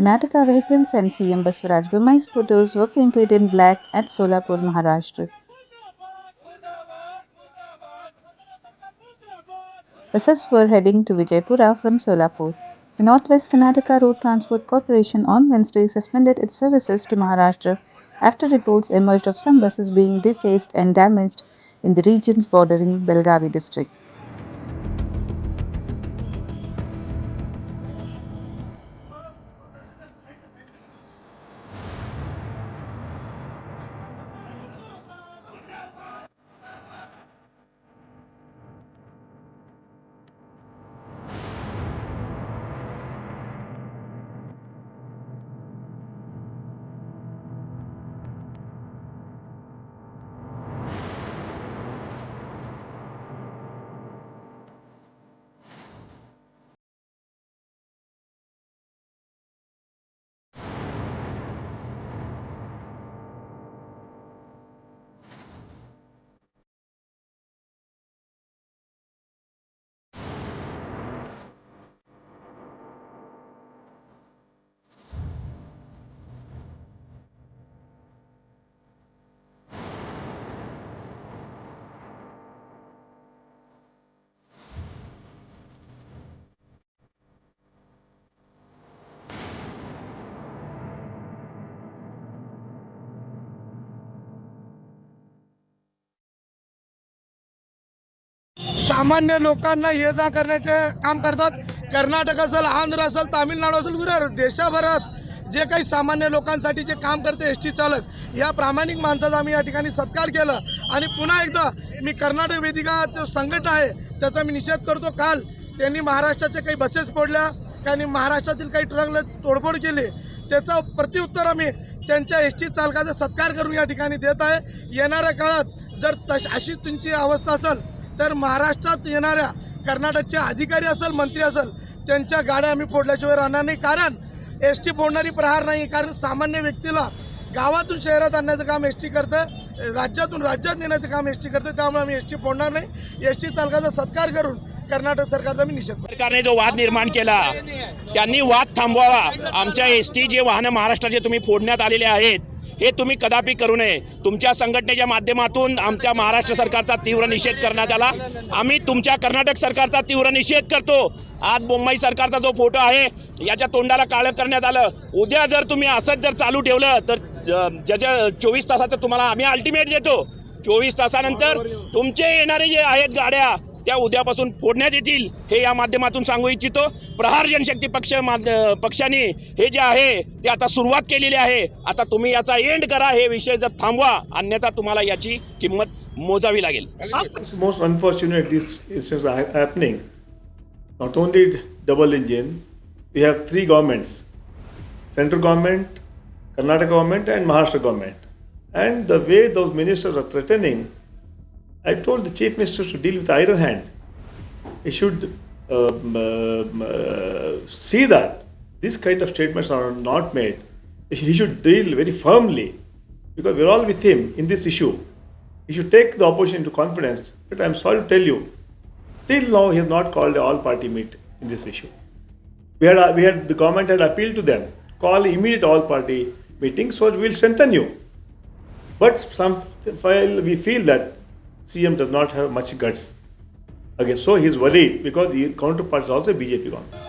Karnataka vehicles and CM Baswaraj Bommai's photos were painted in black at Solapur, Maharashtra. Buses were heading to Vijaypura from Solapur. The Northwest Karnataka Road Transport Corporation on Wednesday suspended its services to Maharashtra after reports emerged of some buses being defaced and damaged in the regions bordering Belagavi district. सामान्य लोकांना ये जा करण्याचे काम करतात. कर्नाटक असेल, आंध्र असेल, तामिळनाडू असेल, विरार देशभरात जे काही सामान्य लोकांसाठी जे काम करते एस टी चालक, या प्रामाणिक माणसाचा आम्ही या ठिकाणी सत्कार केला. आणि पुन्हा एकदा मी कर्नाटक वेदिका जो संघटना आहे त्याचा मी निषेध करतो. काल त्यांनी महाराष्ट्राच्या काही बसेस फोडल्या, त्यांनी महाराष्ट्रातील काही ट्रकला तोडफोड केली, त्याचं प्रत्युत्तर आम्ही त्यांच्या एस टी चालकाचा सत्कार करून या ठिकाणी देत आहे. येणाऱ्या काळात जर अशी तुमची अवस्था असेल तर महाराष्ट्रात येणाऱ्या कर्नाटकचे अधिकारी असेल, मंत्री असेल, त्यांच्या गाड्या आम्ही फोडल्याशिवाय राहणार नाही. कारण एस टी फोडणारी प्रहार नाही, कारण सामान्य व्यक्तीला गावातून शहरात आणण्याचं काम एस टी करतं, राज्यातून राज्यात नेण्याचं काम एस टी करतं. त्यामुळे आम्ही एस टी फोडणार नाही. एस टी चालकाचा सत्कार करून कर्नाटक सरकारचा मी निषेध करतो. सरकारने जो वाद निर्माण केला त्यांनी वाद थांबवावा. आमच्या एस टी जे वाहनं महाराष्ट्राचे तुम्ही फोडण्यात आलेले आहेत हे तुम्ही कदापि करू नये. तुमच्या संघटनेच्या माध्यमातून आमच्या महाराष्ट्र सरकारचा तीव्र निषेध करण्यात आला. आम्ही तुमच्या कर्नाटक सरकारचा तीव्र निषेध करतो. आज मुंबई सरकारचा जो फोटो आहे याच्या तोंडाला काळं करण्यात आलं. उद्या जर तुम्ही असंच जर चालू ठेवलं तर ज्याच्या 24 तासाचं तुम्हाला आम्ही अल्टिमेट देतो. 24 तासानंतर तुमचे येणारे जे आहेत गाड्या त्या उद्यापासून फोडण्यात येतील हे या माध्यमातून सांगू इच्छितो. प्रहार जनशक्ती पक्षाने हे जे आहे ते आता सुरुवात केलेली आहे. आता तुम्ही याचा एंड करा, हे विषय जर थांबवा, अन्यथा तुम्हाला याची किंमत मोजावी लागेल. Most unfortunate these incidents are happening. Not only double engine, we have three governments: central government, Karnataka government, and Maharashtra government. And the way those ministers are threatening, I told the chief minister to deal with iron hand. He should see that these kind of statements are not made. He should deal very firmly, because we're all with him in this issue. He should take the opposition into confidence. But I'm sorry to tell you, till now he has not called a all-party meet in this issue. The government had appealed to them, call immediate all-party meeting, so we'll strengthen you. But while we feel that CM does not have much guts. Okay, so he's worried because the counterpart is also BJP government.